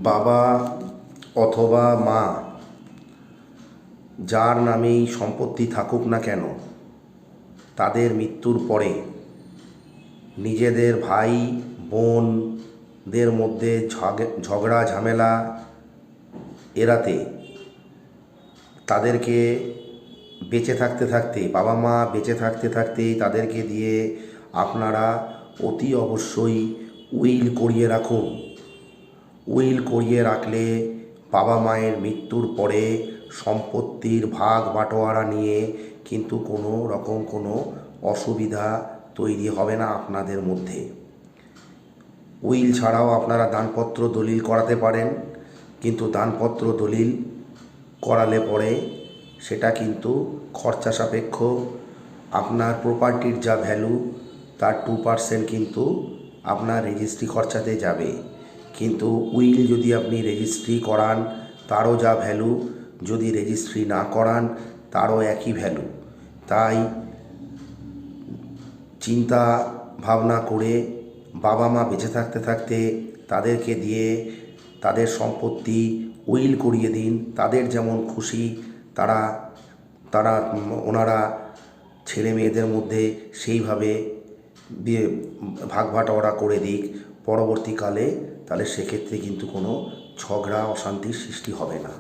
বাবা অথবা মা যার নামেই সম্পত্তি থাকুক না কেন, তাদের মৃত্যুর পরে নিজেদের ভাই বোনদের মধ্যে ঝগড়া ঝামেলা এড়াতে তাদেরকে বেঁচে থাকতে থাকতে, বাবা মা বেঁচে থাকতে থাকতেই তাদেরকে দিয়ে আপনারা অতি অবশ্যই উইল করিয়ে রাখুন। উইল করিয়ে রাখলে বাবা মায়ের মৃত্যুর পরে সম্পত্তির ভাগ বাটোয়ারা নিয়ে কিন্তু কোনো রকম কোনো অসুবিধা তৈরি হবে না আপনাদের মধ্যে। উইল ছাড়াও আপনারা দানপত্র দলিল করাতে পারেন, কিন্তু দানপত্র দলিল করালে পরে সেটা কিন্তু খরচা সাপেক্ষ। আপনার প্রপার্টির যা ভ্যালু তার 2% কিন্তু আপনার রেজিস্ট্রি খরচাতে যাবে। কিন্তু উইল যদি আপনি রেজিস্ট্রি করান তারও যা ভ্যালু, যদি রেজিস্ট্রি না করান তারও একই ভ্যালু। তাই চিন্তা ভাবনা করে বাবা মা বেঁচে থাকতে থাকতে তাদেরকে দিয়ে তাদের সম্পত্তি উইল করিয়ে দিন। তাদের যেমন খুশি তারা তারা ওনারা ছেলে মেয়েদের মধ্যে সেইভাবে ভাগ বাটোয়ারা করে দিক পরবর্তীকালে। তাহলে সেক্ষেত্রে কিন্তু কোনো ঝগড়া অশান্তির সৃষ্টি হবে না।